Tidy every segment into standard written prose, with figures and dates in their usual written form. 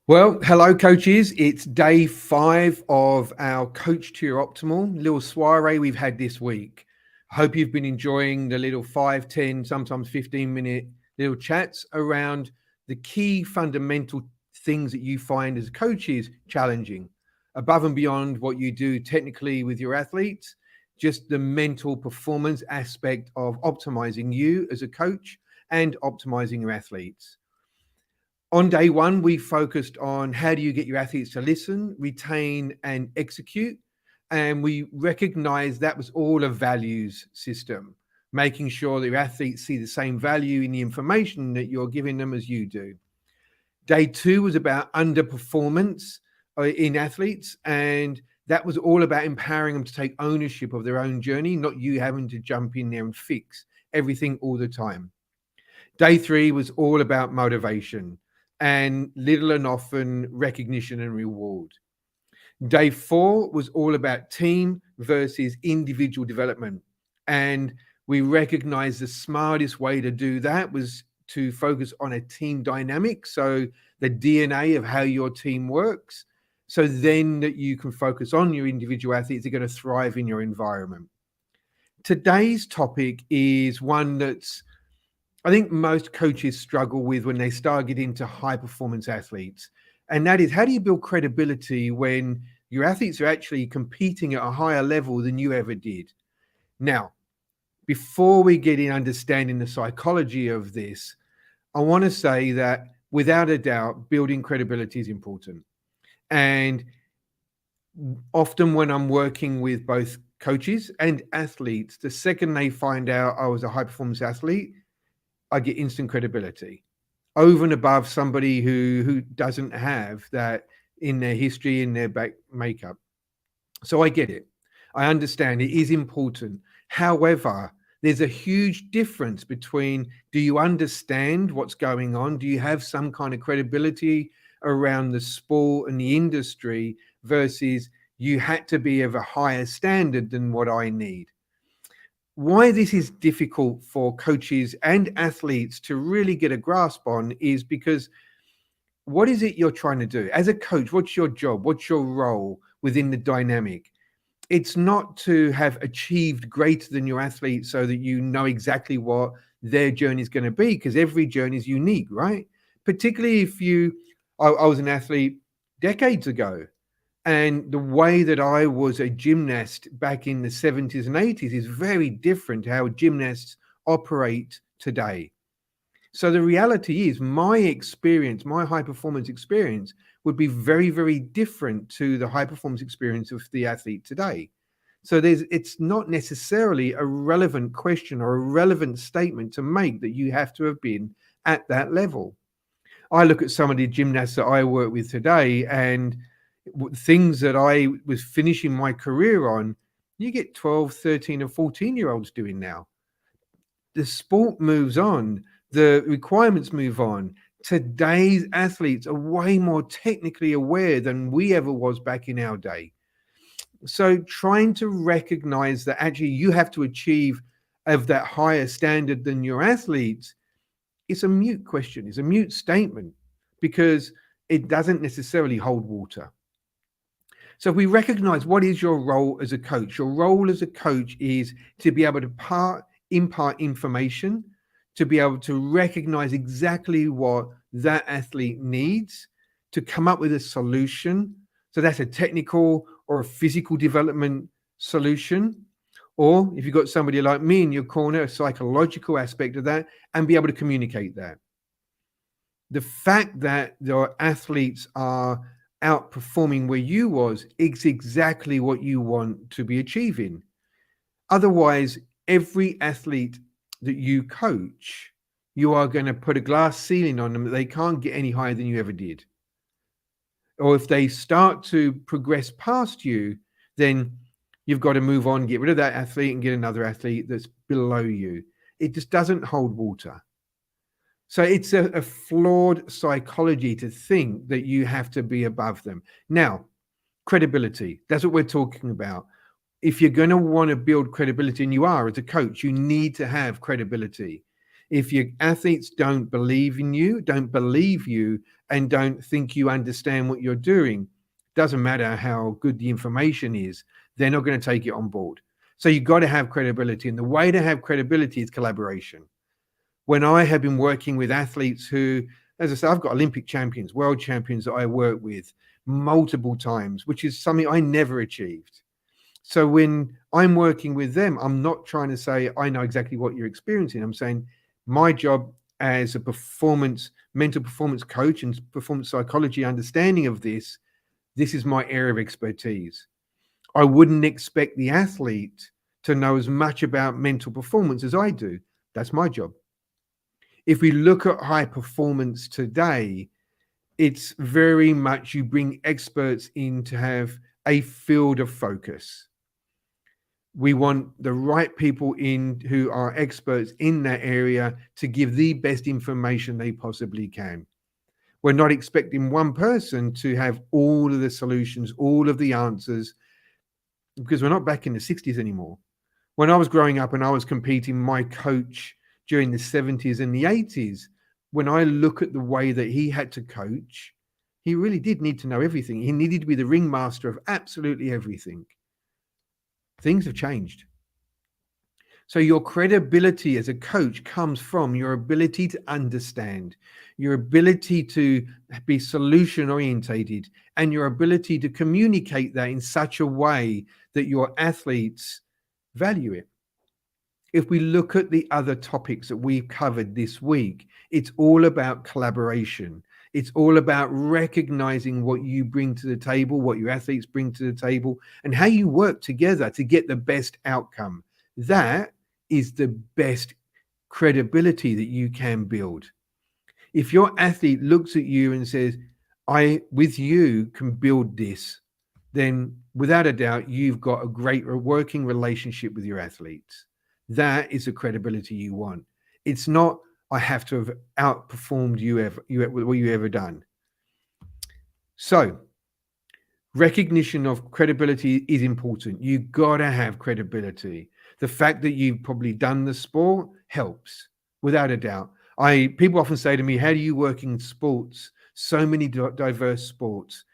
Well, hello, coaches. It's day 5 of our Coach to Your Optimal little soiree we've had this week. I hope you've been enjoying the little 5, 10, sometimes 15-minute little chats around the key fundamental things that you find as coaches challenging, above and beyond what you do technically with your athletes, just the mental performance aspect of optimizing you as a coach and optimizing your athletes. On day 1, we focused on how do you get your athletes to listen, retain, and execute. And we recognized that was all a values system, making sure that your athletes see the same value in the information that you're giving them as you do. Day 2 was about underperformance in athletes, and that was all about empowering them to take ownership of their own journey, not you having to jump in there and fix everything all the time. Day 3 was all about motivation and little and often recognition and reward. Day 4 was all about team versus individual development. And we recognized the smartest way to do that was to focus on a team dynamic. So the DNA of how your team works. So then that you can focus on your individual athletes that are going to thrive in your environment. Today's topic is one that's I think most coaches struggle with when they start getting into high performance athletes. And that is, how do you build credibility when your athletes are actually competing at a higher level than you ever did? Now, before we get in understanding the psychology of this, I want to say that without a doubt, building credibility is important. And often when I'm working with both coaches and athletes, the second they find out I was a high performance athlete, I get instant credibility over and above somebody who doesn't have that in their history, in their back makeup. So I get it. I understand it is important. However, there's a huge difference between, do you understand what's going on? Do you have some kind of credibility around the sport and the industry versus you had to be of a higher standard than what I need? Why this is difficult for coaches and athletes to really get a grasp on is because what is it you're trying to do? As a coach, what's your job? What's your role within the dynamic? It's not to have achieved greater than your athlete so that you know exactly what their journey is going to be, because every journey is unique, right? Particularly if I was an athlete decades ago. And the way that I was a gymnast back in the 70s and 80s is very different to how gymnasts operate today. So the reality is my experience, my high performance experience would be very, very different to the high performance experience of the athlete today. So it's not necessarily a relevant question or a relevant statement to make that you have to have been at that level. I look at some of the gymnasts that I work with today and things that I was finishing my career on, you get 12, 13 and 14-year-olds doing now. The sport moves on. The requirements move on. Today's athletes are way more technically aware than we ever was back in our day. So trying to recognize that actually you have to achieve of that higher standard than your athletes, it's a mute question. It's a mute statement because it doesn't necessarily hold water. So if we recognize what is your role as a coach, your role as a coach is to be able to impart information, to be able to recognize exactly what that athlete needs, to come up with a solution. So that's a technical or a physical development solution. Or if you've got somebody like me in your corner, a psychological aspect of that, and be able to communicate that. The fact that your athletes are outperforming where you was, it's exactly what you want to be achieving. Otherwise, every athlete that you coach, you are going to put a glass ceiling on them that they can't get any higher than you ever did. Or if they start to progress past you, then you've got to move on, get rid of that athlete and get another athlete that's below you. It just doesn't hold water. So it's a flawed psychology to think that you have to be above them. Now, credibility, that's what we're talking about. If you're going to want to build credibility, and you are as a coach, you need to have credibility. If your athletes don't believe in you, don't believe you and don't think you understand what you're doing, doesn't matter how good the information is, they're not going to take it on board. So you've got to have credibility. And the way to have credibility is collaboration. When I have been working with athletes who, as I say, I've got Olympic champions, world champions that I work with multiple times, which is something I never achieved. So when I'm working with them, I'm not trying to say, I know exactly what you're experiencing. I'm saying my job as a mental performance coach and performance psychology understanding of this is my area of expertise. I wouldn't expect the athlete to know as much about mental performance as I do. That's my job. If we look at high performance today, it's very much you bring experts in to have a field of focus. We want the right people in who are experts in that area to give the best information they possibly can. We're not expecting one person to have all of the solutions, all of the answers, because we're not back in the 60s anymore. When I was growing up and I was competing, my coach during the 70s and the 80s, when I look at the way that he had to coach, he really did need to know everything. He needed to be the ringmaster of absolutely everything. Things have changed. So your credibility as a coach comes from your ability to understand, your ability to be solution orientated, and your ability to communicate that in such a way that your athletes value it. If we look at the other topics that we've covered this week, it's all about collaboration. It's all about recognizing what you bring to the table, what your athletes bring to the table, and how you work together to get the best outcome. That is the best credibility that you can build. If your athlete looks at you and says, I, with you, can build this, then without a doubt, you've got a great working relationship with your athletes. That is the credibility you want. It's not, I have to have outperformed what you ever done. So recognition of credibility is important. You got to have credibility. The fact that you've probably done the sport helps, without a doubt. People often say to me, how do you work in sports? So many diverse sports.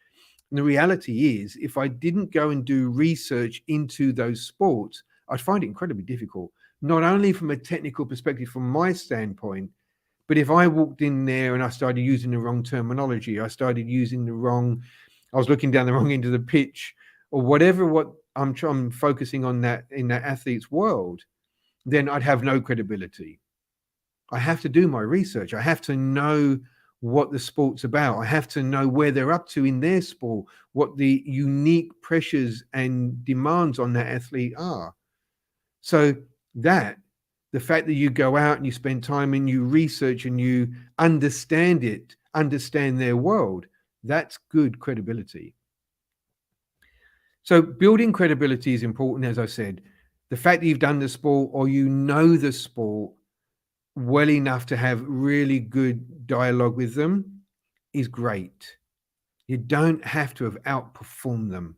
And the reality is, if I didn't go and do research into those sports, I'd find it incredibly difficult, not only from a technical perspective from my standpoint, but if I walked in there and I started using the wrong terminology, I was looking down the wrong end of the pitch, or whatever what I'm focusing on that in that athlete's world, then I'd have no credibility. I have to do my research. I have to know what the sport's about. I have to know where they're up to in their sport, what the unique pressures and demands on that athlete are. So the fact that you go out and you spend time and you research and you understand their world, that's good credibility. So building credibility is important, as I said. The fact that you've done the sport or you know the sport well enough to have really good dialogue with them is great. You don't have to have outperformed them.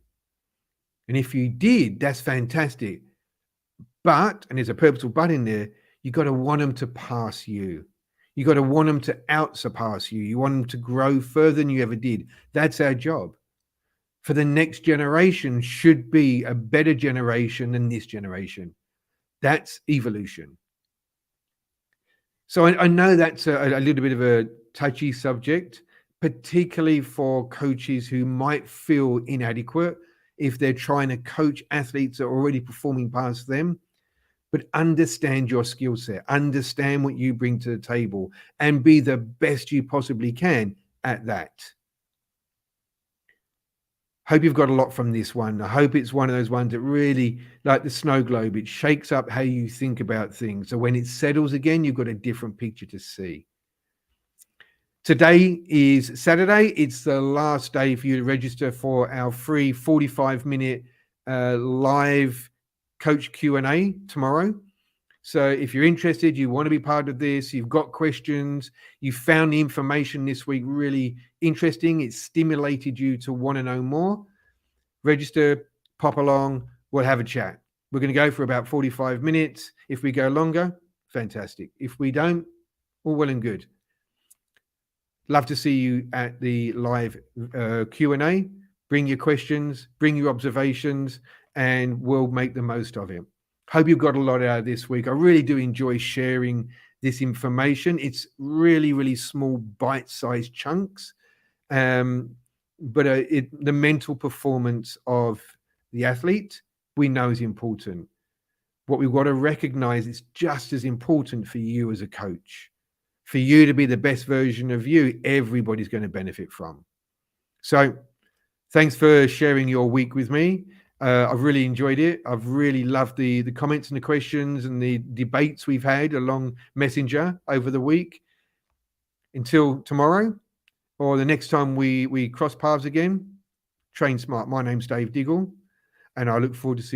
And if you did, that's fantastic. But, and there's a purposeful but in there, you got to want them to pass you. You got to want them to out-surpass you. You want them to grow further than you ever did. That's our job. For the next generation should be a better generation than this generation. That's evolution. So I know that's a little bit of a touchy subject, particularly for coaches who might feel inadequate if they're trying to coach athletes that are already performing past them. But understand your skill set, understand what you bring to the table, and be the best you possibly can at that. Hope you've got a lot from this one. I hope it's one of those ones that really, like the snow globe, it shakes up how you think about things. So when it settles again, you've got a different picture to see. Today is Saturday. It's the last day for you to register for our free 45-minute live coach Q&A tomorrow. So if you're interested, you want to be part of this, you've got questions, you found the information this week really interesting, it stimulated you to want to know more, register, pop along, we'll have a chat. We're going to go for about 45 minutes. If we go longer, fantastic. If we don't, all well and good. Love to see you at the live Q&A. Bring your questions, bring your observations, and we'll make the most of it. Hope you've got a lot out of this week. I really do enjoy sharing this information. It's really, really small, bite-sized chunks. But the mental performance of the athlete, we know is important. What we've got to recognize is just as important for you as a coach. For you to be the best version of you, everybody's going to benefit from. So thanks for sharing your week with me. I've really enjoyed it. I've really loved the comments and the questions and the debates we've had along Messenger over the week. Until tomorrow or the next time we cross paths again, train smart. My name's Dave Diggle, and I look forward to seeing